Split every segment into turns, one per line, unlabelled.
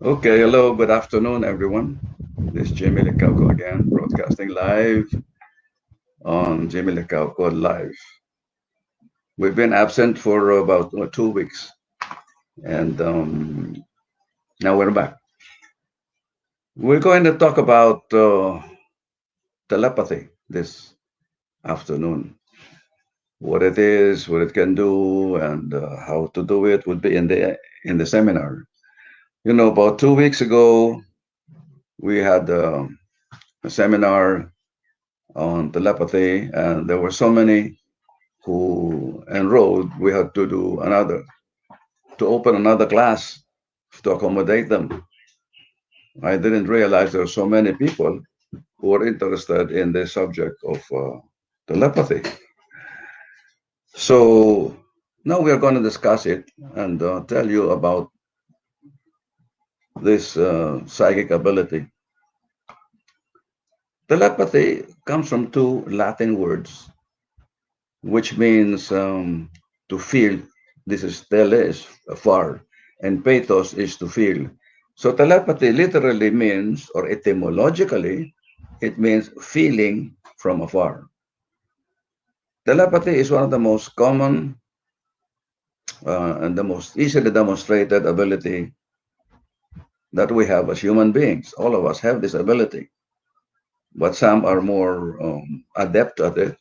Okay, hello, good afternoon, everyone. This is Jimmy Lecauco again, broadcasting live on Jimmy Lecauco Live. We've been absent for about 2 weeks, and now we're back. We're going to talk about telepathy this afternoon. What it is, what it can do, and how to do it would be in the seminar. About 2 weeks ago, we had a seminar on telepathy, and there were so many who enrolled. We had to open another class to accommodate them. I didn't realize there were so many people who were interested in the subject of telepathy. So now we are going to discuss it and tell you about this psychic ability. Telepathy comes from two Latin words, which means to feel. This is tele is far, and pathos is to feel. So telepathy literally means, or etymologically, it means feeling from afar. Telepathy is one of the most common and the most easily demonstrated ability that we have as human beings. All of us have this ability, but some are more adept at it,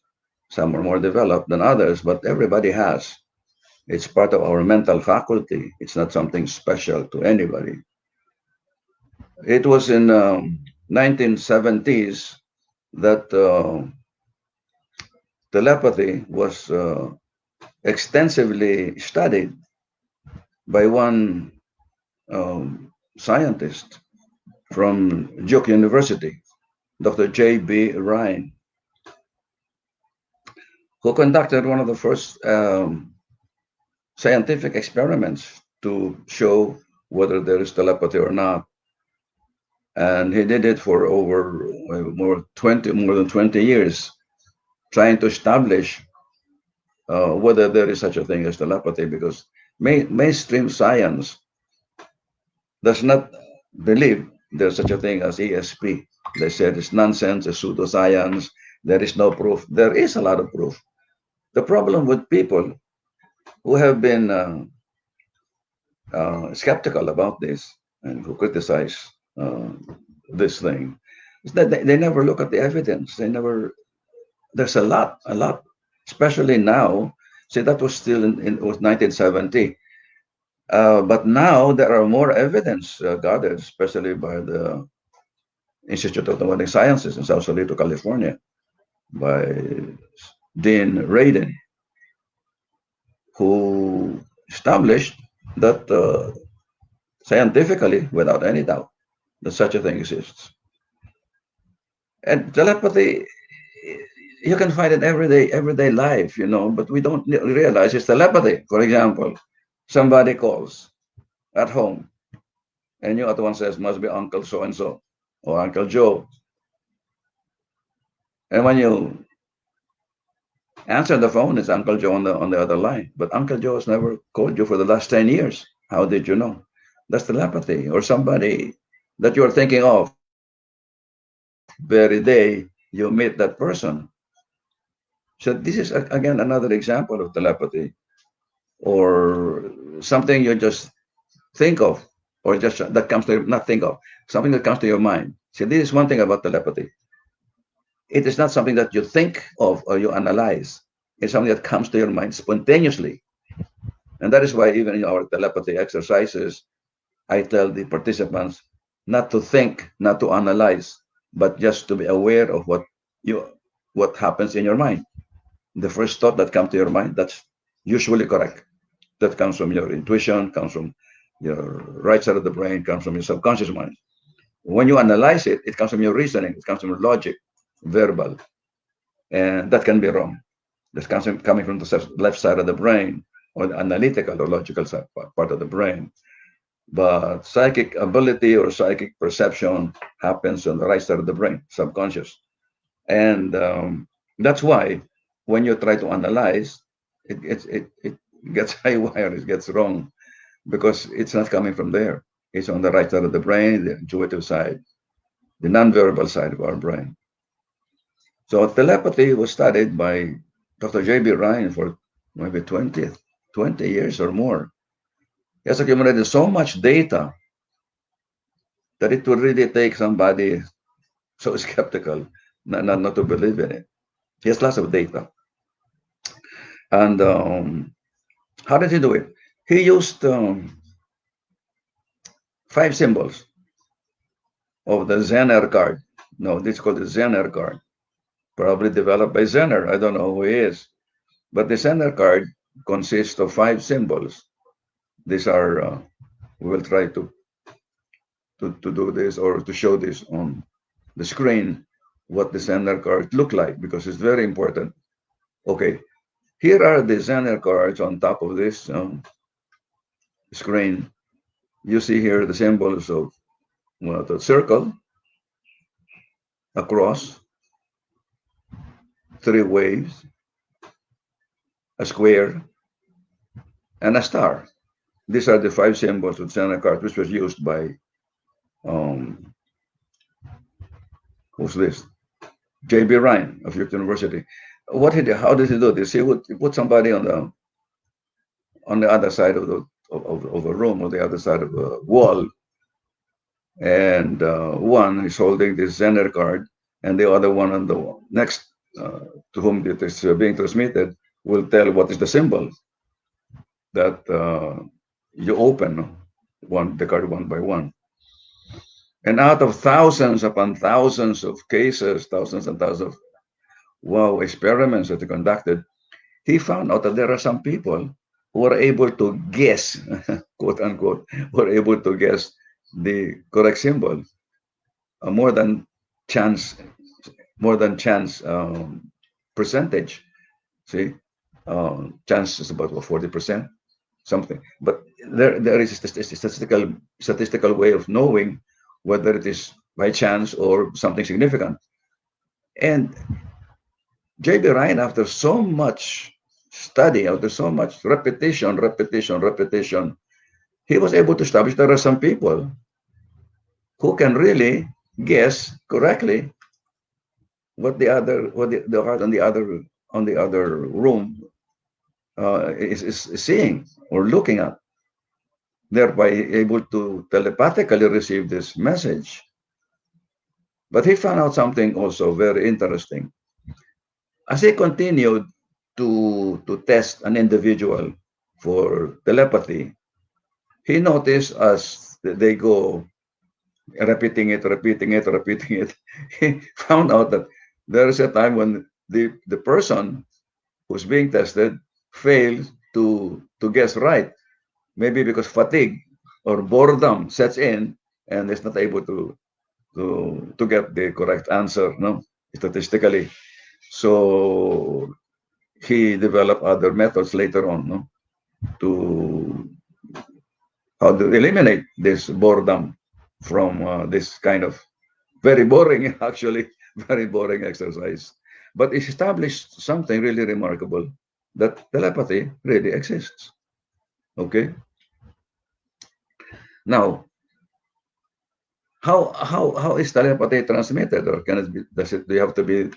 some are more developed than others, but everybody has. It's part of our mental faculty. It's not something special to anybody. It was in 1970s that telepathy was extensively studied by one scientist from Duke University, Dr. J.B. Ryan, who conducted one of the first scientific experiments to show whether there is telepathy or not. And he did it for over more than 20 years, trying to establish whether there is such a thing as telepathy, because mainstream science does not believe there's such a thing as ESP. They said it's nonsense, it's pseudoscience, there is no proof. There is a lot of proof. The problem with people who have been skeptical about this and who criticize uh, this thing is that they never look at the evidence. There's a lot, especially now. See, that was still in it was 1970. But now there are more evidence gathered, especially by the Institute of Demonic Sciences in Sausalito, California, by Dean Radin, who established that scientifically, without any doubt, that such a thing exists. And telepathy, you can find it everyday life, but we don't realize it's telepathy. For example, somebody calls at home, and you at once says, must be Uncle so and so or Uncle Joe. And when you answer the phone, it's Uncle Joe on the other line. But Uncle Joe has never called you for the last 10 years. How did you know? That's telepathy. Or somebody that you're thinking of very day you meet that person. So this is again another example of telepathy, or something you just think of, or just that comes to not think of, something that comes to your mind. See, this is one thing about telepathy. It is not something that you think of or you analyze. It's something that comes to your mind spontaneously. And that is why even in our telepathy exercises, I tell the participants not to think, not to analyze, but just to be aware of what happens in your mind. The first thought that comes to your mind, that's usually correct. That comes from your intuition, comes from your right side of the brain, comes from your subconscious mind. When you analyze it, it comes from your reasoning, it comes from your logic, verbal, and that can be wrong. This comes coming from the left side of the brain, or the analytical or logical side, part of the brain. But psychic ability or psychic perception happens on the right side of the brain, subconscious. And that's why when you try to analyze, it gets haywire, it gets wrong, because it's not coming from there. is on the right side of the brain, the intuitive side, the nonverbal side of our brain. So telepathy was studied by Dr. J.B. Ryan for maybe 20 years or more. He has accumulated so much data that it would really take somebody so skeptical not to believe in it. He has lots of data. And how did he do it? He used 5 symbols of the Zener card. No, this is called the Zener card, probably developed by Zener. I don't know who he is. But the Zener card consists of 5 symbols. These are, we will try to do this or to show this on the screen, what the Zener cards look like, because it's very important. Okay, here are the Zener cards on top of this screen. You see here the symbols of the circle, a cross, 3 waves, a square, and a star. These are the 5 symbols of Zener card, which was used by who's this? J.B. Ryan of York University. How did he do this? He would put somebody on the other side of a room, or the other side of a wall, and one is holding this Zener card, and the other one on the next to whom it is being transmitted will tell what is the symbol that you open the card one by one. And out of thousands upon thousands of cases, thousands and thousands of experiments that he conducted, he found out that there are some people who are able to guess, quote unquote, were able to guess the correct symbol, more than chance percentage. See, chance is about 40%, something. But there is a statistical way of knowing whether it is by chance or something significant. And J.B. Ryan, after so much study, after so much repetition, he was able to establish there are some people who can really guess correctly what the heart on the other room is seeing or looking at, thereby able to telepathically receive this message. But he found out something also very interesting. As he continued to test an individual for telepathy, he noticed as they go repeating it, he found out that there is a time when the person who's being tested fails to guess right, maybe because fatigue or boredom sets in and is not able to get the correct answer, statistically. So he developed other methods later on, to how to eliminate this boredom from this kind of very boring, actually, very boring exercise. But it established something really remarkable, that telepathy really exists. Okay. Now, how is telepathy transmitted, or can it be? Do you have to be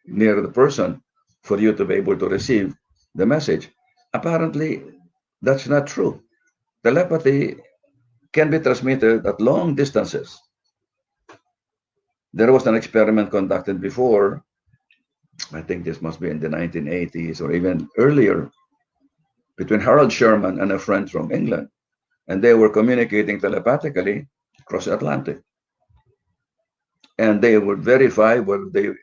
near the person for you to be able to receive the message? Apparently, that's not true. Telepathy can be transmitted at long distances. There was an experiment conducted before, I think this must be in the 1980s or even earlier, between Harold Sherman and a friend from England. And they were communicating telepathically across the Atlantic. And they would verify whether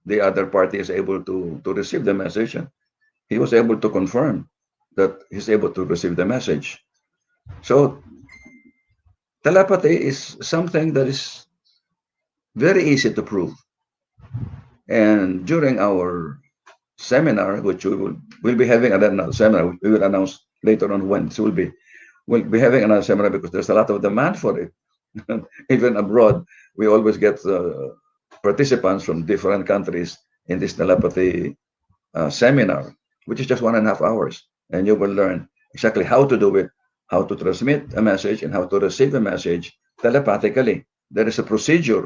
the other party is able to receive the message. He was able to confirm that he's able to receive the message. So telepathy is something that is very easy to prove. And during our seminar, which we'll be having another seminar, we will announce later on when this will be. We'll be having another seminar because there's a lot of demand for it. Even abroad, we always get participants from different countries in this telepathy seminar, which is just 1.5 hours. And you will learn exactly how to do it, how to transmit a message and how to receive a message telepathically. There is a procedure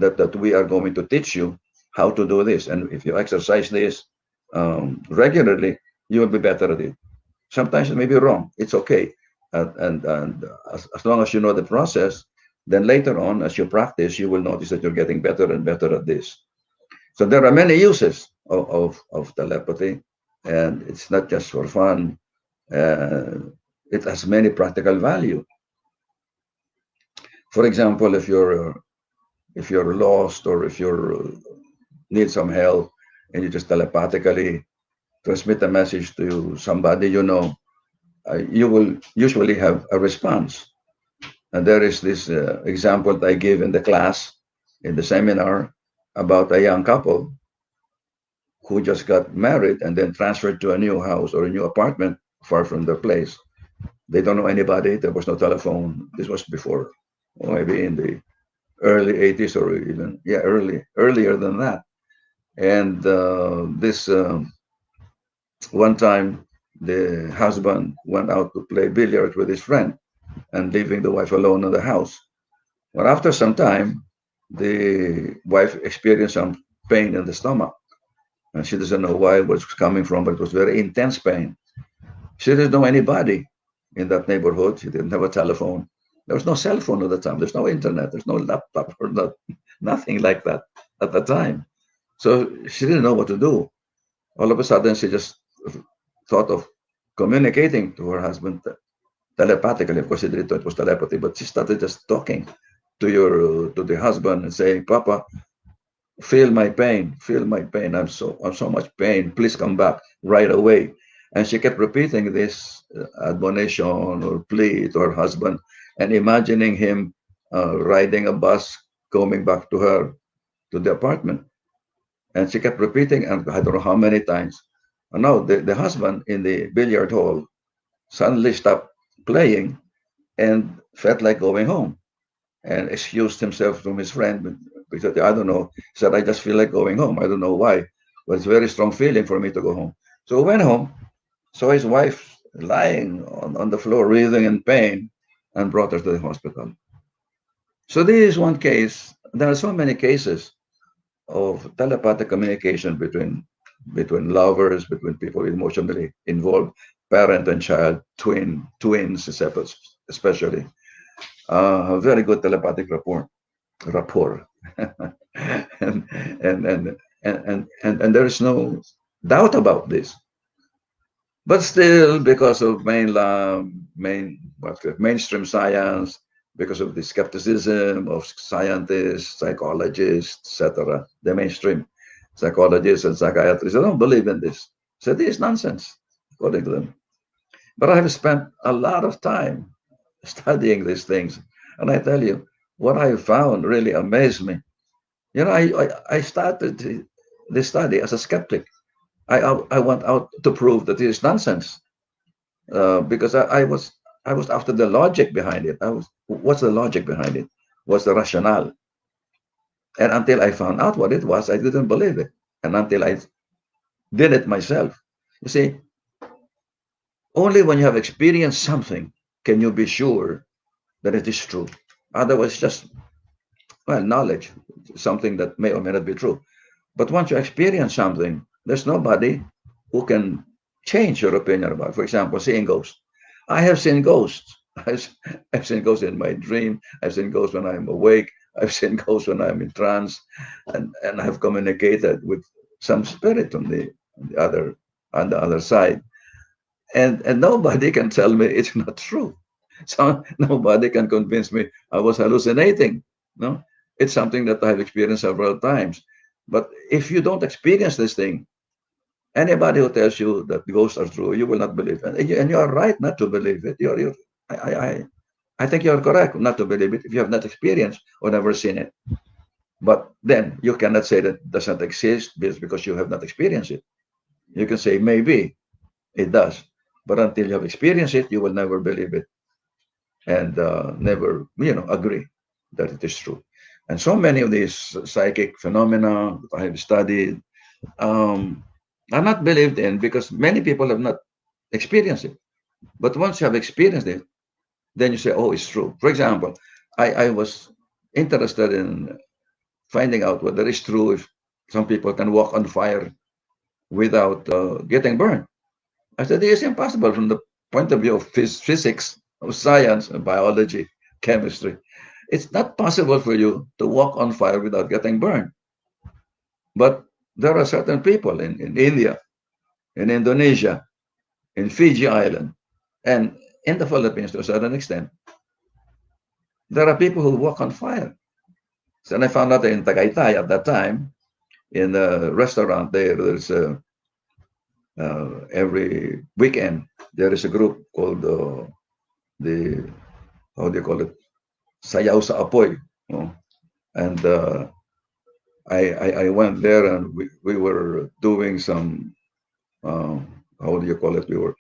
that we are going to teach you how to do this. And if you exercise this regularly, you will be better at it. Sometimes it may be wrong. It's okay. And as long as you know the process, then later on, as you practice, you will notice that you're getting better and better at this. So there are many uses of telepathy, and it's not just for fun. Uh, it has many practical value. For example, if you're lost or if you need some help and you just telepathically transmit a message to somebody you know, you will usually have a response. And there is this example that I give in the class, in the seminar, about a young couple who just got married and then transferred to a new house or a new apartment far from their place. They don't know anybody. There was no telephone. This was before, or maybe in the early 80s or even earlier than that. And this one time, the husband went out to play billiards with his friend and leaving the wife alone in the house. But after some time, the wife experienced some pain in the stomach, and she doesn't know why it was coming from, but it was very intense pain. She didn't know anybody in that neighborhood. She didn't have a telephone. There was no cell phone at the time. There's no internet. There's no laptop or nothing like that at the time. So she didn't know what to do. All of a sudden, she just thought of communicating to her husband telepathically. Of course, she didn't know it was telepathy, but she started just talking to the husband and saying, "Papa, feel my pain. I'm so much pain. Please come back right away." And she kept repeating this admonition or plea to her husband, and imagining him riding a bus coming back to her to the apartment. And she kept repeating, and I don't know how many times. And now the husband in the billiard hall suddenly stopped playing and felt like going home and excused himself from his friend because I don't know. He said, I just feel like going home. I don't know why, but it's a very strong feeling for me to go home. So he went home, saw his wife lying on the floor, writhing in pain, and brought her to the hospital. So this is one case. There are so many cases of telepathic communication between lovers, between people emotionally involved, parent and child, twins, especially. A very good telepathic rapport, and, and, and, and there is no doubt about this. But still, because of mainstream science, because of the skepticism of scientists, psychologists, etc., the mainstream psychologists and psychiatrists, I don't believe in this. So this is nonsense, according to them. But I have spent a lot of time studying these things, and I tell you, what I found really amazed me. You know, I started this study as a skeptic. I went out to prove that it is nonsense because I was after the logic behind it. What's the logic behind it? What's the rationale? And until I found out what it was, I didn't believe it. And until I did it myself, you see, only when you have experienced something can you be sure that it is true. Otherwise, just knowledge, something that may or may not be true. But once you experience something, there's nobody who can change your opinion about it. For example, seeing ghosts. I have seen ghosts. I've seen ghosts in my dream. I've seen ghosts when I'm awake. I've seen ghosts when I'm in trance, and I've communicated with some spirit on the other side. And nobody can tell me it's not true. So nobody can convince me I was hallucinating. No, it's something that I've experienced several times. But if you don't experience this thing, anybody who tells you that ghosts are true, you will not believe it. And you are right not to believe it. I think you are correct not to believe it if you have not experienced or never seen it. But then you cannot say that it doesn't exist because you have not experienced it. You can say maybe it does, but until you have experienced it, you will never believe it and never, agree that it is true. And so many of these psychic phenomena that I have studied are not believed in because many people have not experienced it. But once you have experienced it, then you say, oh, it's true. For example, I was interested in finding out whether it's true if some people can walk on fire without getting burned. I said, it's impossible from the point of view of physics, of science, and biology, chemistry. It's not possible for you to walk on fire without getting burned. But there are certain people in India, in Indonesia, in Fiji Island, and in the Philippines to a certain extent, there are people who walk on fire. So I found out in Tagaytay at that time, in a restaurant there, there's every weekend, there is a group called the, how do you call it? Sayaw sa Apoy. You know? And I went there and we were doing some, uh, how do you call it? We were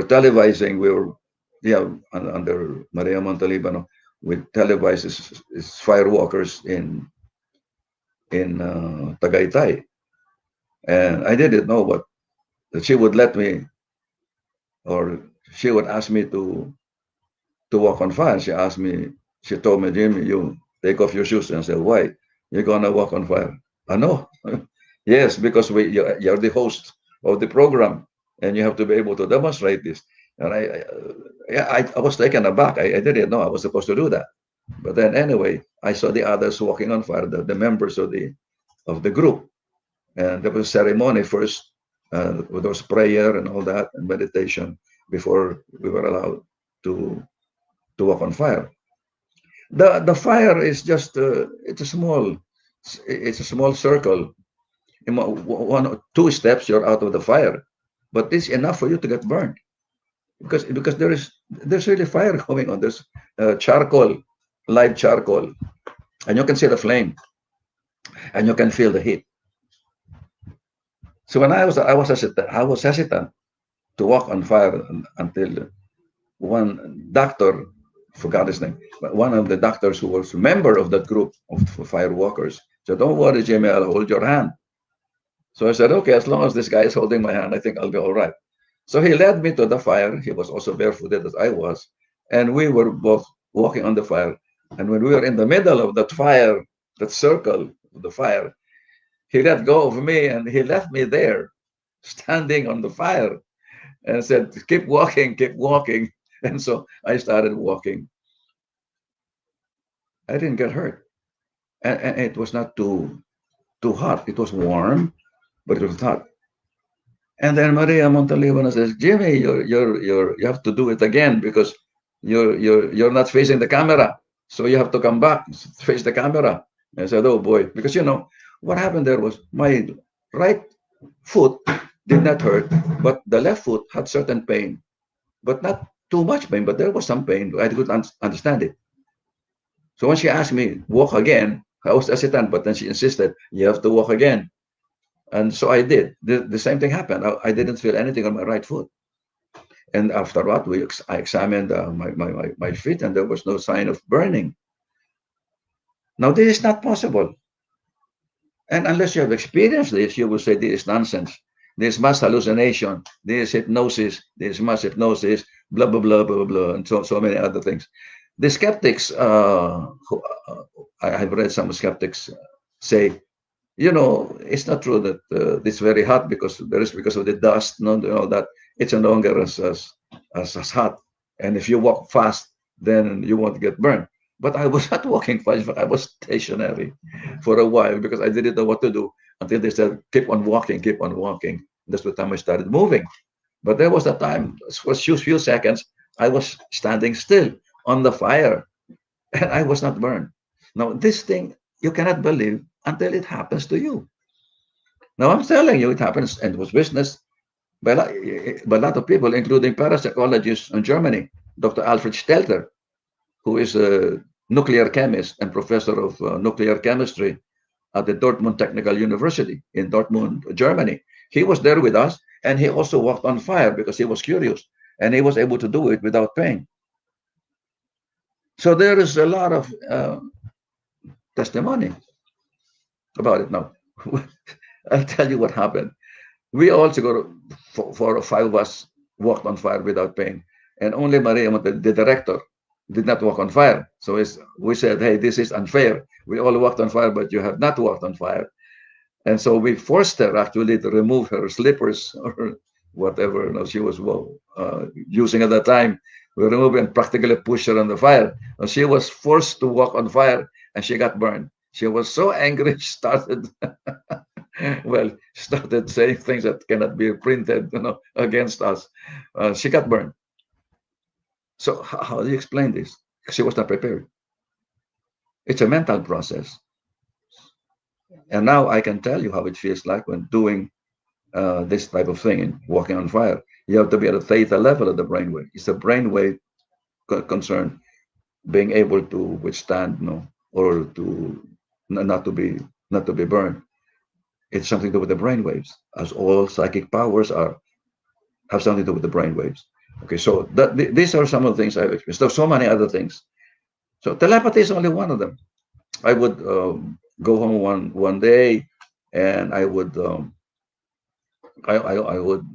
televising, yeah, under Maria Montalibano, we televised his firewalkers in Tagaytay. And I didn't know what that she would let me, or she would ask me to walk on fire. She told me, Jimmy, you take off your shoes. And I said, why? You're gonna walk on fire. I know. Yes, because you're the host of the program, and you have to be able to demonstrate this. And yeah, I was taken aback. I didn't know I was supposed to do that. But then anyway, I saw the others walking on fire, the members of the group, and there was ceremony first. There was prayer and all that, and meditation before we were allowed to walk on fire. The fire is just it's a small circle. In one or two steps, you're out of the fire, but it's enough for you to get burned because there's really fire going on. There's charcoal, live charcoal, and you can see the flame and you can feel the heat. So when I was hesitant to walk on fire until one doctor, forgot his name, but one of the doctors who was a member of that group of fire walkers said, don't worry, Jimmy, I'll hold your hand. So I said, okay, as long as this guy is holding my hand, I think I'll be all right. So he led me to the fire. He was also barefooted as I was. And we were both walking on the fire. And when we were in the middle of that fire, that circle of the fire, he let go of me and he left me there, standing on the fire, and said, keep walking, keep walking. And so I started walking. I didn't get hurt. And it was not too hot. It was warm, but it was hot. And then Maria Montalibano says, Jimmy, you have to do it again because you're not facing the camera. So you have to come back, face the camera. I said, oh boy, because what happened there was my right foot did not hurt, but the left foot had certain pain, but not too much pain, but there was some pain. I could understand it. So when she asked me, walk again, I was hesitant, but then she insisted, you have to walk again. And so I did. The same thing happened. I didn't feel anything on my right foot. And after that, I examined my feet, and there was no sign of burning. Now, this is not possible. And unless you have experienced this, you will say this is nonsense. This is mass hallucination. This is hypnosis. This is mass hypnosis. Blah blah blah blah blah, and so many other things. The skeptics, I've read some skeptics say, it's not true that it's very hot because of the dust, that it's no longer as hot. And if you walk fast, then you won't get burned. But I was not walking fast. I was stationary for a while because I didn't know what to do until they said, keep on walking, keep on walking. That's the time I started moving. But there was a time, for a few seconds, I was standing still on the fire and I was not burned. Now, this thing you cannot believe until it happens to you. Now, I'm telling you, it happens and was witnessed by a lot of people, including parapsychologists in Germany, Dr. Alfred Stelter, who is a nuclear chemist and professor of nuclear chemistry at the Dortmund Technical University in Dortmund, Germany. He was there with us, and he also walked on fire because he was curious, and he was able to do it without pain. So there is a lot of testimony about it now. I'll tell you what happened. We also got 4 or 5 of us walked on fire without pain. and only Maria, the director, did not walk on fire. So we said, hey, this is unfair. We all walked on fire, but you have not walked on fire. And so we forced her actually to remove her slippers or whatever she was using at that time. We removed and practically pushed her on the fire. And she was forced to walk on fire, and she got burned. She was so angry, she started, started saying things that cannot be printed, against us. She got burned. So how do you explain this? She was not prepared. It's a mental process. And now I can tell you how it feels like when doing this type of thing, walking on fire. You have to be at a theta level of the brainwave. It's a brainwave concern, being able to withstand, or to not to be burned. It's something to do with the brainwaves, as all psychic powers have something to do with the brainwaves. Okay, so these are some of the things I've experienced. There's so many other things. So telepathy is only one of them. I would go home one day, and I would I would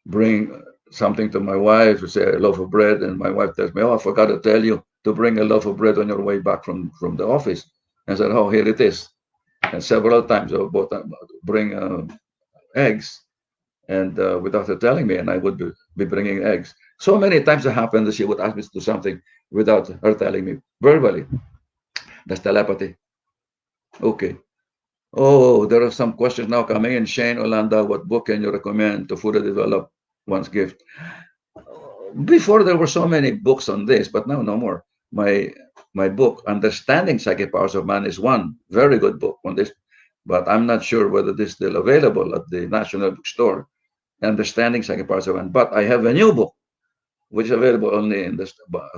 bring something to my wife, say a loaf of bread, and my wife tells me, "Oh, I forgot to tell you to bring a loaf of bread on your way back from the office." And I said, "Oh, here it is." And several times I would bring eggs, and without her telling me, and I would be bringing eggs. So many times it happened that she would ask me to do something without her telling me verbally. That's telepathy. Okay. Oh, there are some questions now coming in. Shane Olanda, what book can you recommend to further develop one's gift? Before there were so many books on this, but now no more. My book, Understanding Psychic Powers of Man, is one very good book on this, but I'm not sure whether this is still available at the National Bookstore. Understanding Psychic Powers of Man. But I have a new book, which is available only in this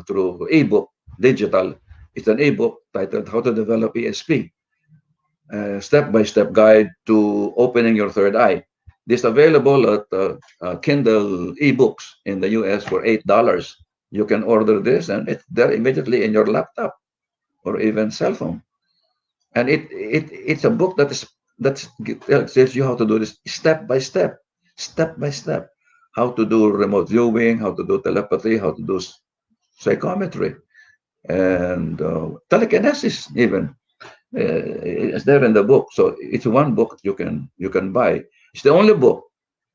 through ebook, digital. It's an ebook titled How to Develop ESP. Step-by-step guide to opening your third eye. This is available at Kindle ebooks in the US for $8. You can order this, and it's there immediately in your laptop or even cell phone. And it's a book that tells you how to do this step by step. How to do remote viewing, how to do telepathy, how to do psychometry, and telekinesis even. It's there in the book. So it's one book you can buy. It's the only book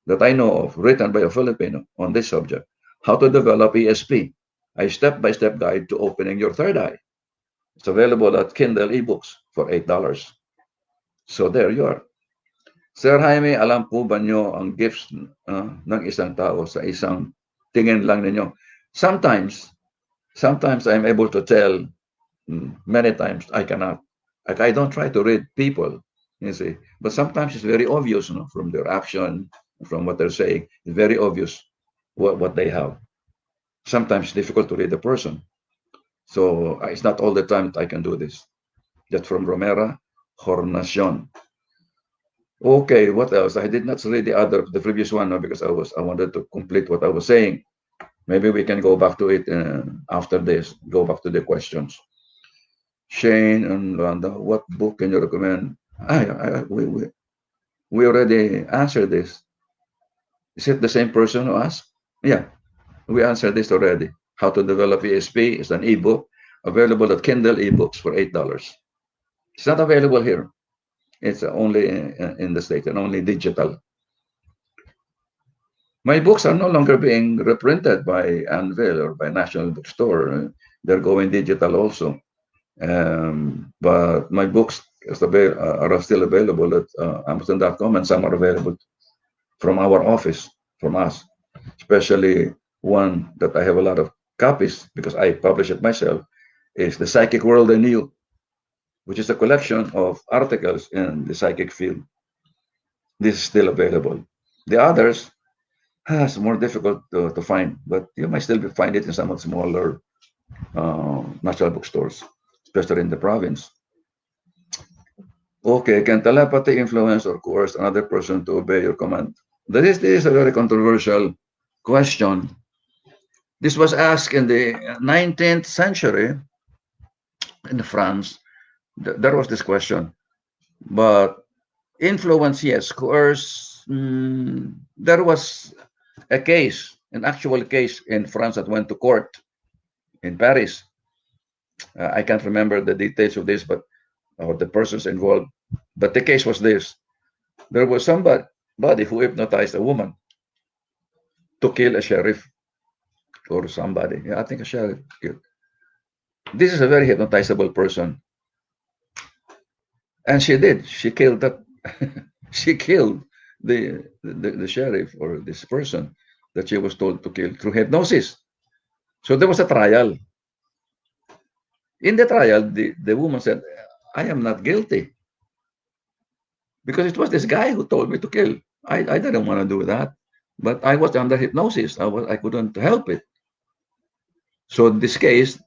that I know of written by a Filipino on this subject. How to develop ESP, a step-by-step guide to opening your third eye. It's available at Kindle ebooks for $8. So there you are. Sir Jaime, alam po ba nyo ang gifts ng isang tao sa isang tingin lang ninyo? Sometimes I'm able to tell. Many times I cannot. I don't try to read people, you see. But sometimes it's very obvious, from their action, from what they're saying. It's very obvious what they have. Sometimes it's difficult to read the person. So it's not all the time that I can do this. That's from Romera Hornacion. Okay, what else? I did not read the previous one, because I wanted to complete what I was saying. Maybe we can go back to it after this. Go back to the questions. Shane and Randa, what book can you recommend? We already answered this. Is it the same person who asked? Yeah, we answered this already. How to Develop ESP is an ebook available at Kindle ebooks for $8. It's not available here. It's only in the States and only digital. My books are no longer being reprinted by Anvil or by National Bookstore. They're going digital also. But my books are still available at Amazon.com, and some are available from our office, from us, especially one that I have a lot of copies because I publish it myself, is The Psychic World I Knew, which is a collection of articles in the psychic field. This is still available. The others is more difficult to find, but you might still find it in some of the smaller national bookstores, especially in the province. Okay, can telepathy influence or coerce another person to obey your command? This is a very controversial question. This was asked in the 19th century in France. There was this question. But influence, yes. Coerce, there was a case an actual case in France that went to court in Paris. I can't remember the details of this, but or the persons involved. But the case was this: there was somebody who hypnotized a woman to kill a sheriff or somebody. Yeah, I think a sheriff killed. This is a very hypnotizable person, and she did. She killed that. She killed the sheriff or this person that she was told to kill through hypnosis. So there was a trial. In the trial, the woman said, "I am not guilty because it was this guy who told me to kill. I didn't want to do that, but I was under hypnosis. I couldn't help it." So in this case,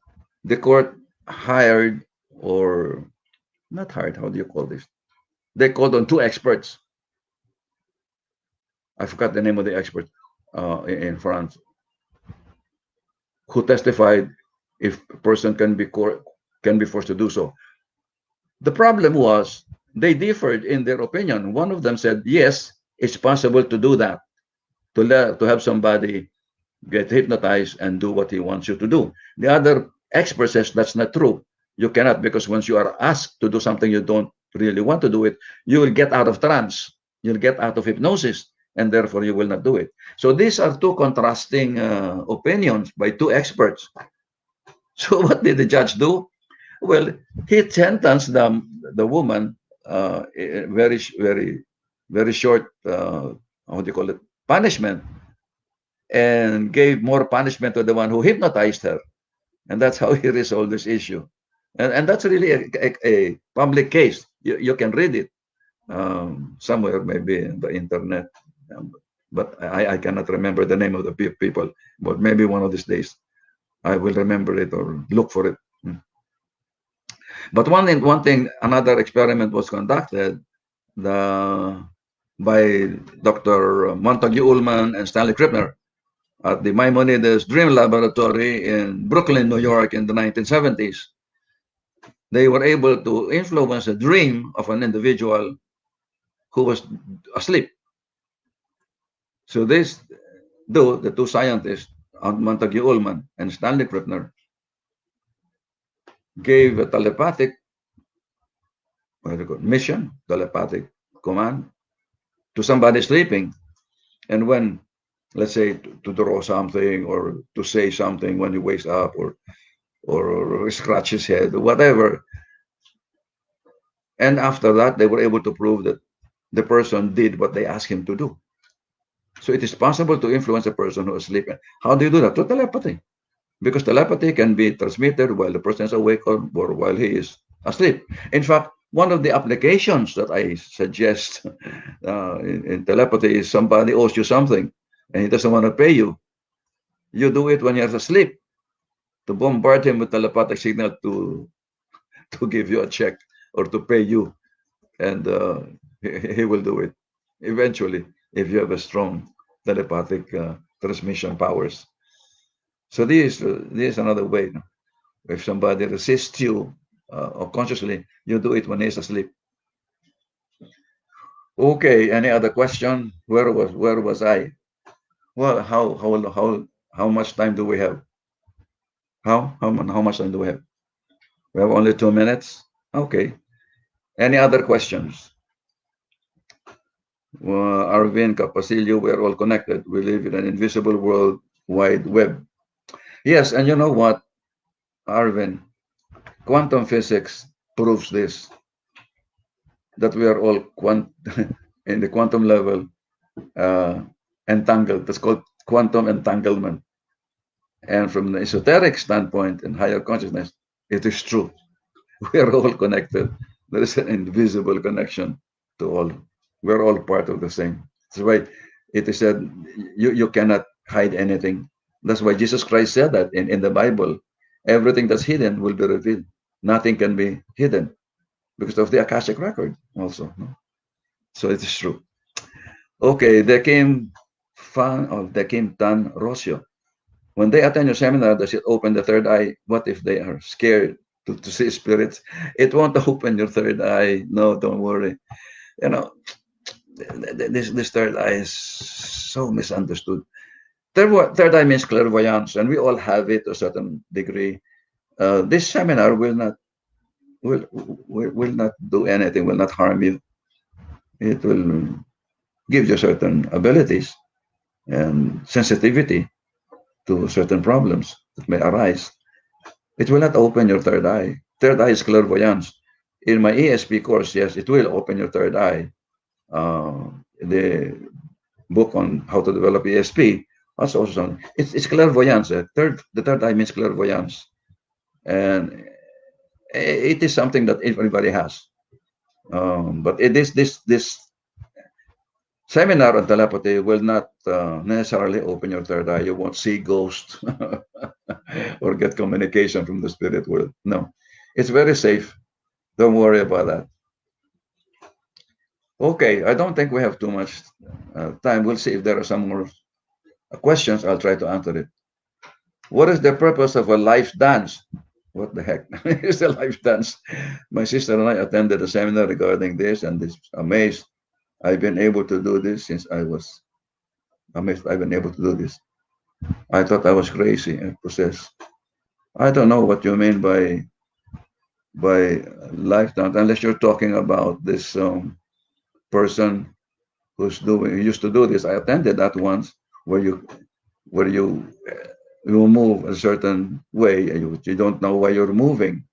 the court hired or not hired. How do you call this? They called on two experts. I forgot the name of the expert in France who testified if a person can be forced to do so. The problem was they differed in their opinion. One of them said, yes, it's possible to do that, to have somebody get hypnotized and do what he wants you to do. The other expert says that's not true. You cannot, because once you are asked to do something you don't really want to do it, you will get out of trance. You'll get out of hypnosis, and therefore you will not do it. So these are two contrasting opinions by two experts. So what did the judge do? Well, he sentenced the woman very short, how do you call it, punishment, and gave more punishment to the one who hypnotized her. And that's how he resolved this issue. And that's really a public case. You can read it somewhere, maybe in the internet. But I cannot remember the name of the people. But maybe one of these days I will remember it or look for it. But one thing, another experiment was conducted by Dr. Montague Ullman and Stanley Krippner at the Maimonides Dream Laboratory in Brooklyn, New York in the 1970s. They were able to influence a dream of an individual who was asleep. So the two scientists, Montague Ullman and Stanley Krippner, gave a telepathic mission, telepathic command to somebody sleeping. And when, let's say, to draw something or to say something when he wakes up or scratch his head or whatever. And after that, they were able to prove that the person did what they asked him to do. So it is possible to influence a person who is sleeping. How do you do that? Through telepathy. Because telepathy can be transmitted while the person is awake or while he is asleep. In fact, one of the applications that I suggest in telepathy is somebody owes you something and he doesn't want to pay you. You do it when you're asleep to bombard him with telepathic signal to give you a check or to pay you. And he will do it eventually if you have a strong telepathic transmission powers. So this is another way. If somebody resists you unconsciously, you do it when he's asleep. Okay, any other question? Where was I? Well, how much time do we have? How much time do we have? We have only 2 minutes. Okay. Any other questions? Arvin, Capasilio, we are all connected. We live in an invisible world wide web. Yes, and you know what, Arvin? Quantum physics proves this, that we are all in the quantum level entangled. That's called quantum entanglement. And from the esoteric standpoint and higher consciousness, it is true. We are all connected. There is an invisible connection to all. We're all part of the same. That's why it is said you cannot hide anything. That's why Jesus Christ said that in the Bible. Everything that's hidden will be revealed. Nothing can be hidden because of the Akashic record also. So it is true. Okay, there came Tan Rocio. When they attend your seminar, does it open the third eye? What if they are scared to see spirits? It won't open your third eye. No, don't worry. You know, this third eye is so misunderstood. Third eye means clairvoyance, and we all have it to a certain degree. This seminar will not do anything, will not harm you. It will give you certain abilities and sensitivity to certain problems that may arise. It will not open your third eye. Third eye is clairvoyance. In my ESP course, yes, it will open your third eye. The book on how to develop ESP. That's also it's clairvoyance. The third eye means clairvoyance, and it is something that everybody has. But it is this seminar on telepathy will not necessarily open your third eye. You won't see ghosts or get communication from the spirit world. No, it's very safe. Don't worry about that. Okay, I don't think we have too much time. We'll see if there are some more questions. I'll try to answer it. What is the purpose of a life dance? What the heck is a life dance? My sister and I attended a seminar regarding this, and this amazed. I've been able to do this since I was amazed. I've been able to do this. I thought I was crazy and possessed. I don't know what you mean by life dance, unless you're talking about this person who's doing used to do this. I attended that once, where you move a certain way, and you don't know why you're moving.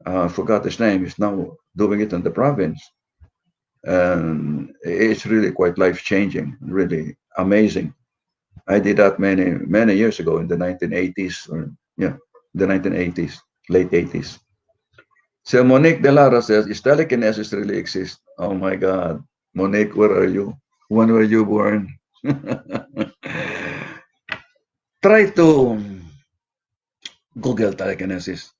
Forgot his name. He's now doing it in the province, and it's really quite life changing. Really amazing. I did that many years ago in the 1980s, or yeah, the 1980s, late 80s. So Monique Delara says, "Is telekinesis really exist?" Oh my God, Monique, where are you? When were you born? Try to Google telekinesis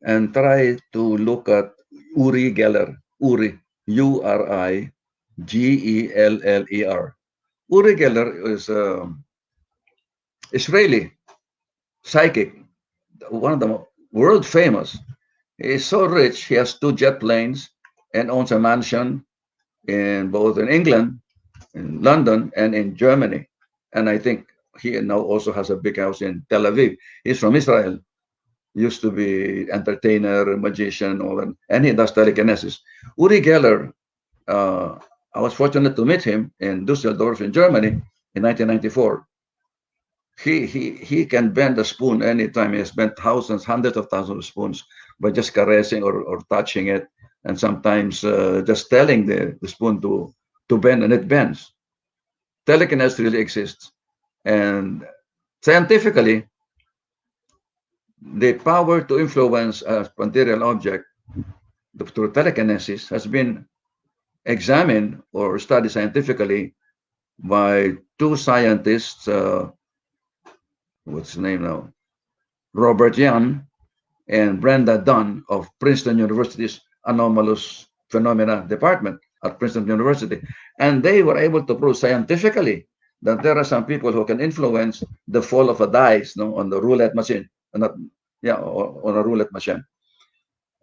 and try to look at Uri Geller. Uri, Urigeller. Uri Geller is Israeli psychic, one of the world famous. He is so rich, he has two jet planes and owns a mansion in both in England, in London, and in Germany. And I think he now also has a big house in Tel Aviv. He's from Israel. Used to be entertainer, magician, all that, and he does telekinesis. Uri Geller, I was fortunate to meet him in Dusseldorf in Germany in 1994. He can bend a spoon anytime. He has bent thousands, hundreds of thousands of spoons by just caressing or touching it, and sometimes just telling the spoon to bend, and it bends. Telekinesis really exists, and scientifically, the power to influence a material object through telekinesis has been examined or studied scientifically by two scientists. What's his name now? Robert Young and Brenda Dunn of Princeton University's Anomalous Phenomena Department at Princeton University. And they were able to prove scientifically that there are some people who can influence the fall of a dice, no, on the roulette machine. Not, yeah, on a roulette machine.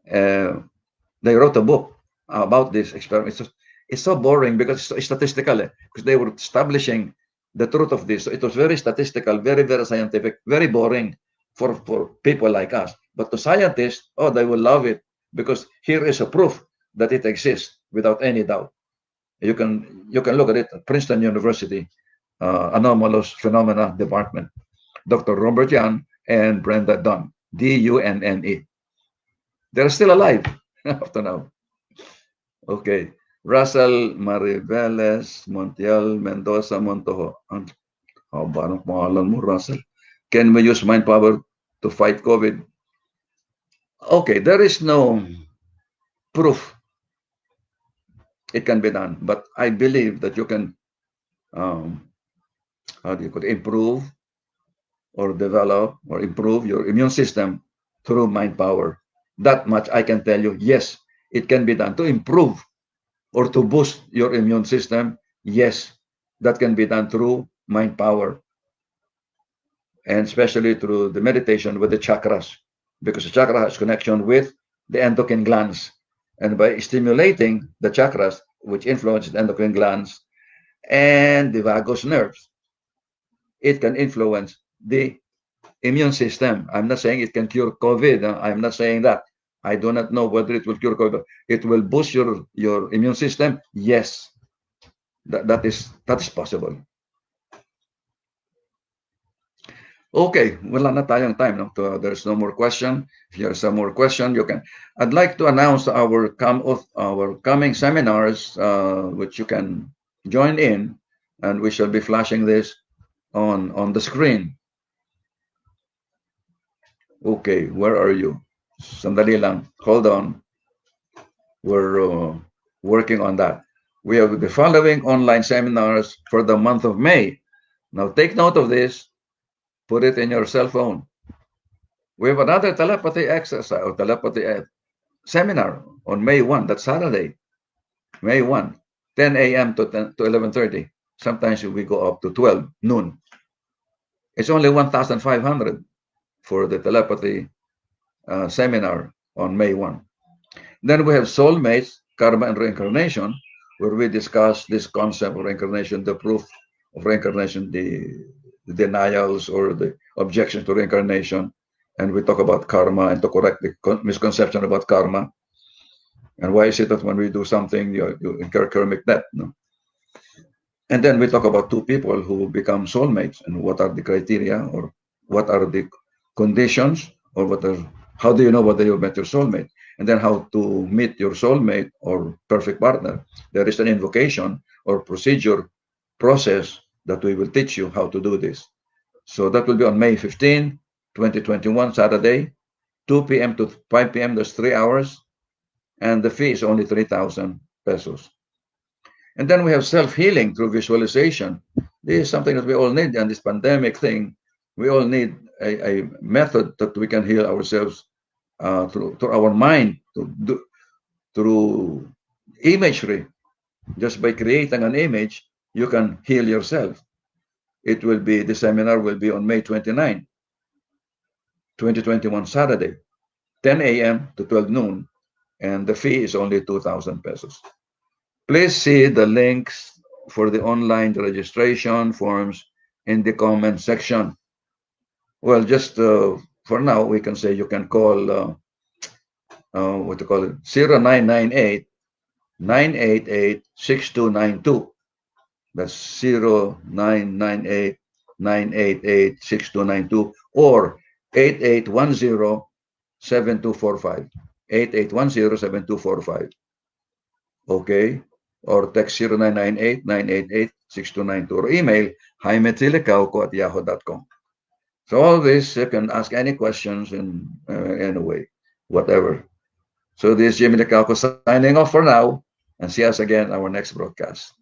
They wrote a book about this experiment. It's so boring because it's so statistical, because they were establishing the truth of this. So it was very statistical, very, very scientific, very boring for people like us. But to scientists, oh, they will love it, because here is a proof that it exists without any doubt. You can look at it at Princeton University, Anomalous Phenomena Department. Dr. Robert Young and Brenda Dunn, Dunne. They're still alive up to now. Okay. Russell Mariveles Montiel Mendoza Montojo. How ba ang pangalan mo, Russell? Can we use mind power to fight COVID? Okay, there is no proof it can be done, but I believe that you can, how do you call it, improve or develop or improve your immune system through mind power. That much I can tell you. Yes, it can be done to improve or to boost your immune system. Yes, that can be done through mind power, and especially through the meditation with the chakras, because the chakra has connection with the endocrine glands, and by stimulating the chakras, which influence the endocrine glands and the vagus nerves, it can influence the immune system. I'm not saying it can cure COVID. I'm not saying that. I do not know whether it will cure COVID. It will boost your immune system. Yes, that is possible. Okay, wala na tayong time. No? There's no more question. If you have some more question, you can. I'd like to announce our coming seminars, which you can join in, and we shall be flashing this on the screen. Okay, where are you? Sandali lang. Hold on. We're working on that. We have the following online seminars for the month of May. Now take note of this. Put it in your cell phone. We have another telepathy exercise or telepathy seminar on May 1. That's Saturday, May 1, 10 a.m. to 11:30. Sometimes we go up to 12 noon. It's only 1,500 for the telepathy seminar on May 1. Then we have Soulmates, Karma and Reincarnation, where we discuss this concept of reincarnation, the proof of reincarnation, the denials or the objections to reincarnation. And we talk about karma and to correct the misconception about karma. And why is it that when we do something, you incur karmic debt? No? And then we talk about two people who become soulmates and what are the criteria or what are the conditions or how do you know whether you met your soulmate? And then how to meet your soulmate or perfect partner. There is an invocation or process that we will teach you how to do this. So that will be on May 15, 2021, Saturday, 2 p.m. to 5 p.m. That's 3 hours. And the fee is only 3,000 pesos. And then we have self-healing through visualization. This is something that we all need in this pandemic thing. We all need a method that we can heal ourselves through our mind, through imagery. Just by creating an image, you can heal yourself. The seminar will be on May 29, 2021, Saturday, 10 a.m. to 12 noon. And the fee is only 2,000 pesos. Please see the links for the online registration forms in the comment section. Well, just for now, we can say you can call, 0998 988 6292. That's 0998 988 6292 or 8810 7245. 8810 7245. Okay? Or text 0998 988 6292 or email jaimetelecauco@yahoo.com. So all this, you can ask any questions in any way, whatever. So this is Jimmy Lecauco signing off for now, and see us again in our next broadcast.